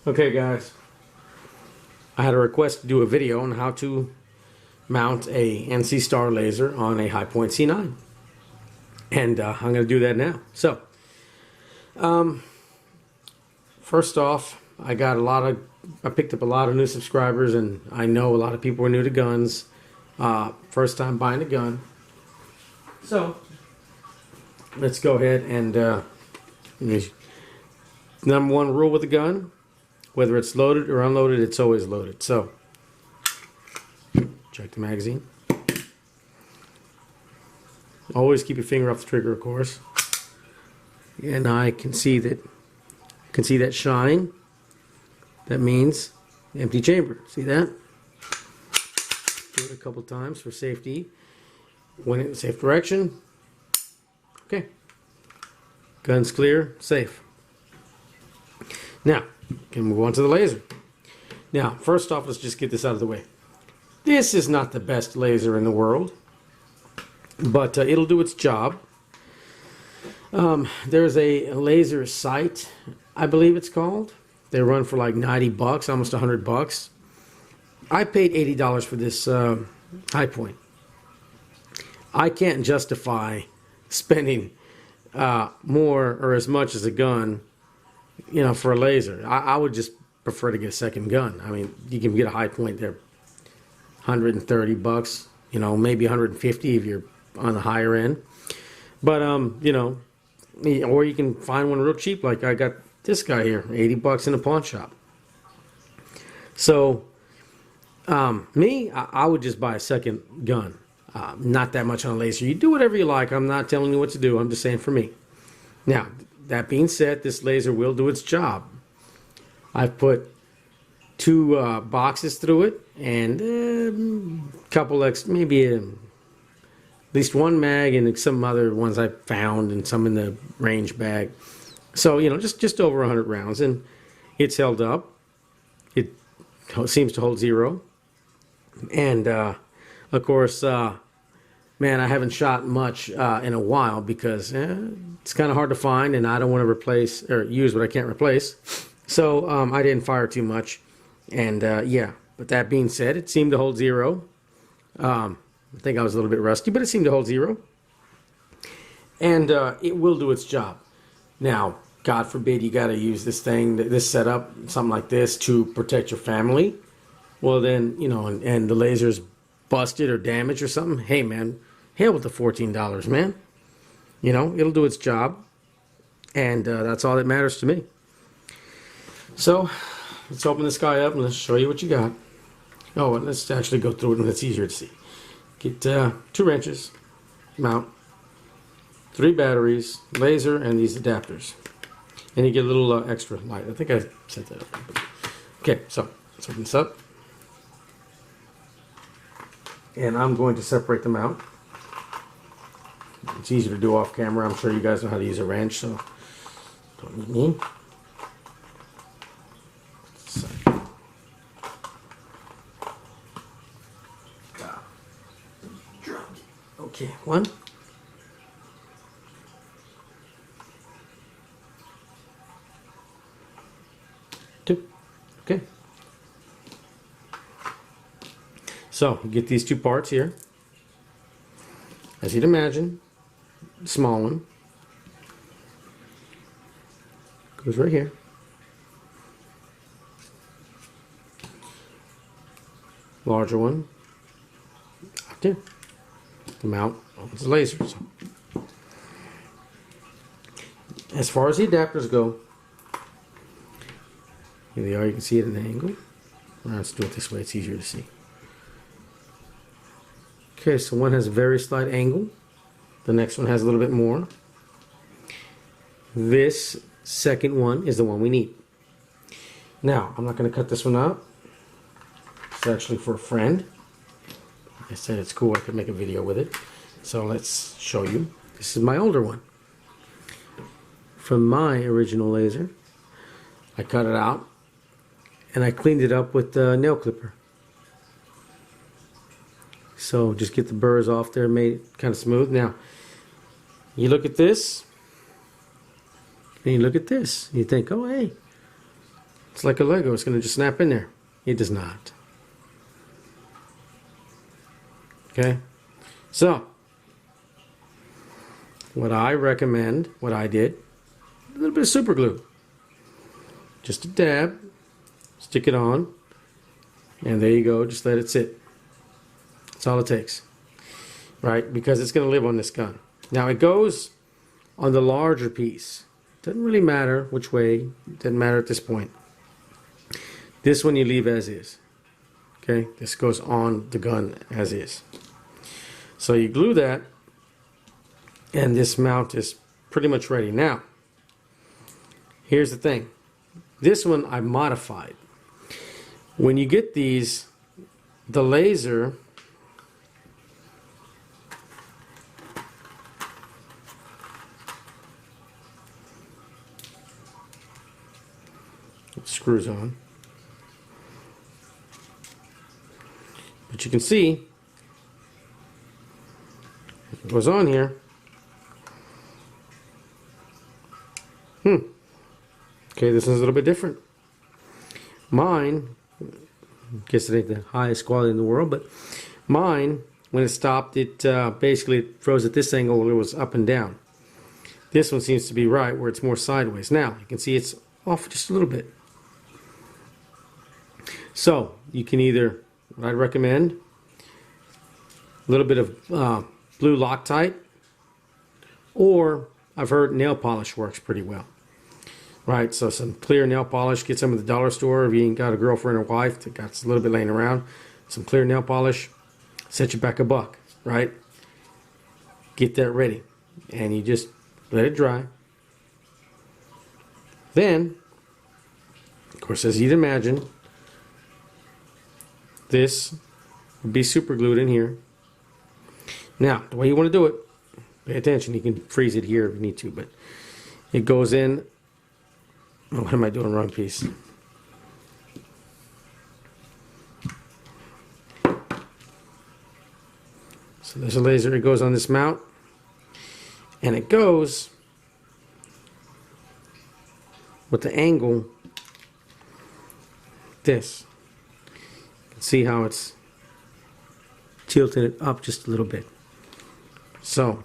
Okay guys, I had a request to do a video on how to mount a NC Star laser on a Hi-Point C9, and I'm going to do that now. So first off, I picked up a lot of new subscribers, and I know a lot of people are new to guns, first time buying a gun. So let's go ahead and number one rule with a gun: whether it's loaded or unloaded, it's always loaded. So, check the magazine. Always keep your finger off the trigger, of course. And I can see that shine. That means empty chamber. See that? Do it a couple times for safety. When in the safe direction. Okay. Gun's clear, safe. Now, can move on to the laser. Now, first off, let's just get this out of the way. This is not the best laser in the world, but it'll do its job. There's a laser sight, I believe it's called. They run for like 90 bucks, almost 100 bucks. I paid $80 for this Hi-Point. I can't justify spending more or as much as a gun, you know, for a laser. I would just prefer to get a second gun. I mean, you can get a Hi-Point there, 130 bucks, you know, maybe 150 if you're on the higher end. But you know, or you can find one real cheap, like I got this guy here, 80 bucks in a pawn shop. So I would just buy a second gun. Not that much on a laser. You do whatever you like. I'm not telling you what to do. I'm just saying for me. Now, that being said, this laser will do its job. I've put 2 boxes through it, and a couple maybe at least 1 mag, and some other ones I found, and some in the range bag. So, you know, just over 100 rounds, and it's held up. It seems to hold 0. And of course, man, I haven't shot much in a while because it's kind of hard to find, and I don't want to replace or use what I can't replace. So I didn't fire too much, and yeah. But that being said, it seemed to hold 0. I think I was a little bit rusty, but it seemed to hold 0, and it will do its job. Now, God forbid you got to use this thing, this setup, something like this, to protect your family. Well, then, you know, and the laser's busted or damaged or something. Hey, man, hell with the $14, man. You know, it'll do its job, and that's all that matters to me. So let's open this guy up and let's show you what you got. Oh, and let's actually go through it, and it's easier to see. Get 2 wrenches, mount, 3 batteries, laser, and these adapters. And you get a little extra light. I think I set that up. Okay, so let's open this up. And I'm going to separate them out. It's easier to do off camera. I'm sure you guys know how to use a wrench, so don't need me. Okay, 1. 2. Okay. So, you get these 2 parts here. As you'd imagine, the small one goes right here. Larger one out there. The mount opens the laser. So, as far as the adapters go, here they are. You can see it at an angle. Let's do it this way. It's easier to see. Okay, so one has a very slight angle. The next one has a little bit more. This second one is the one we need. Now, I'm not going to cut this one out. It's actually for a friend. Like I said, it's cool. I could make a video with it. So let's show you. This is my older one. From my original laser. I cut it out, and I cleaned it up with the nail clipper. So just get the burrs off there, made it kind of smooth. Now, you look at this, and you look at this. You think, oh, hey, It's like a Lego. It's going to just snap in there. It does not. Okay? So, what I recommend, what I did, a little bit of super glue. Just a dab. Stick it on. And there you go. Just let it sit. That's all it takes. Right? Because it's going to live on this gun. Now, it goes on the larger piece. Doesn't really matter which way. Doesn't matter at this point. This one you leave as is. Okay? This goes on the gun as is. So you glue that, and this mount is pretty much ready. Now, here's the thing. This one I modified. When you get these, the laser screws on. But you can see it goes on here. Okay, this is a little bit different. Mine, I guess it ain't the highest quality in the world, but mine, when it stopped, it basically froze at this angle where it was up and down. This one seems to be right where it's more sideways. Now, you can see it's off just a little bit. So, you can either, what I'd recommend, a little bit of blue Loctite, or I've heard nail polish works pretty well. Right, so some clear nail polish, get some at the dollar store if you ain't got a girlfriend or wife that got a little bit laying around. Some clear nail polish, set you back $1, right? Get that ready, and you just let it dry. Then, of course, as you'd imagine, this would be super glued in here. Now, the way you want to do it, pay attention, you can freeze it here if you need to, but it goes in. Oh, what am I doing? Wrong piece. So there's a laser. It goes on this mount, and it goes with the angle. This. You can see how it's tilting it up just a little bit. So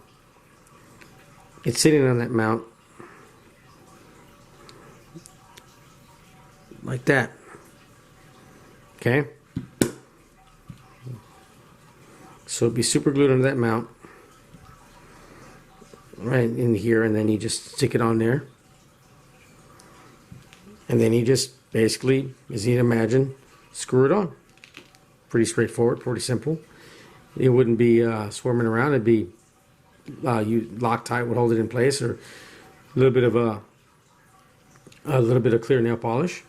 it's sitting on that mount. Like that. Okay? So it'd be super glued onto that mount. Right in here, and then you just stick it on there. And then you just basically, as you'd imagine, screw it on. Pretty straightforward, pretty simple. It wouldn't be swarming around. It'd be, Loctite would hold it in place, or a little bit of clear nail polish.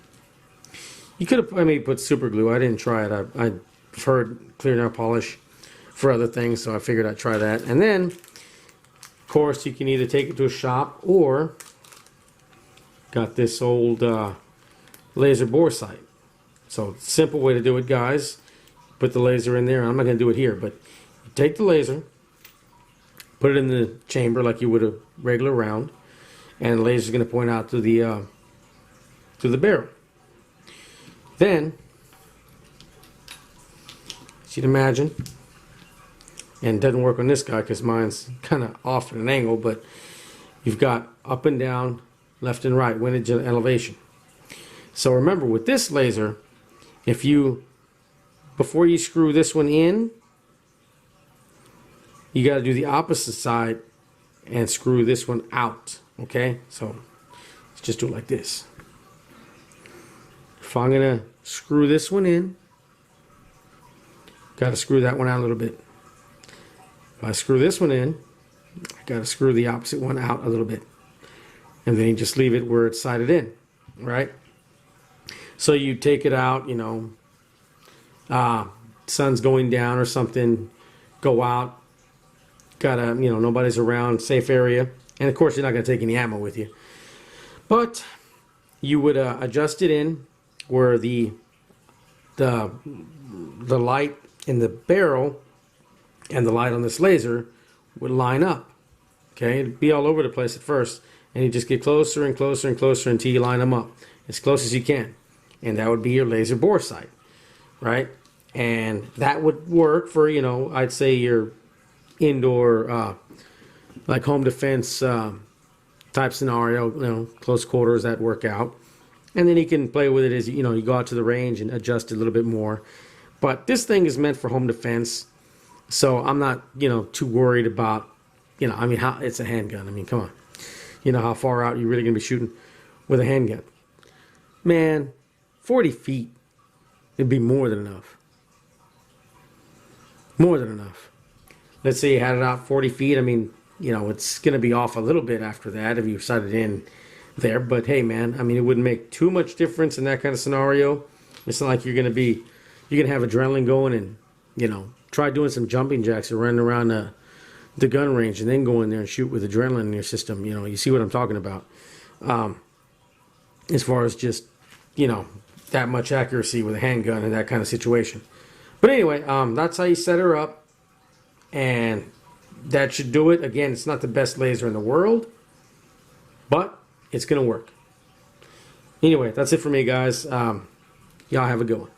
You could have maybe put super glue. I didn't try it. I preferred clear nail polish for other things, so I figured I'd try that. And then, of course, you can either take it to a shop or got this old laser bore sight. So, simple way to do it, guys. Put the laser in there. I'm not going to do it here, but you take the laser, put it in the chamber like you would a regular round, and the laser is going to point out to the barrel. Then, as you'd imagine, and it doesn't work on this guy because mine's kind of off at an angle, but you've got up and down, left and right, windage and elevation. So remember, with this laser, if you, before you screw this one in, you got to do the opposite side and screw this one out. Okay? So, let's just do it like this. If I'm going to screw this one in, got to screw that one out a little bit. If I screw this one in, I got to screw the opposite one out a little bit. And then you just leave it where it's sighted in, right? So you take it out, you know, sun's going down or something, go out, gotta, you know, nobody's around, safe area. And of course, you're not going to take any ammo with you. But you would adjust it in where the light in the barrel and the light on this laser would line up. Okay, it'd be all over the place at first, and you just get closer and closer and closer until you line them up as close as you can. and that would be your laser bore sight, right? And that would work for, you know, I'd say your indoor, like home defense type scenario, you know, close quarters, that work out. And then you can play with it as, you know, you go out to the range and adjust it a little bit more. But this thing is meant for home defense, so I'm not, you know, too worried about, you know, I mean, how it's a handgun. I mean, come on. You know how far out you're really going to be shooting with a handgun. Man, 40 feet, it'd be more than enough. More than enough. Let's say you had it out 40 feet. I mean, you know, it's going to be off a little bit after that if you sighted in there. But hey, man, I mean, it wouldn't make too much difference in that kind of scenario. It's not like you're going to have adrenaline going and, you know, try doing some jumping jacks or running around the gun range and then go in there and shoot with adrenaline in your system. You know, you see what I'm talking about. As far as just, you know, that much accuracy with a handgun in that kind of situation. But anyway, that's how you set her up. And that should do it. Again, it's not the best laser in the world, but it's going to work. Anyway, that's it for me, guys. Y'all have a good one.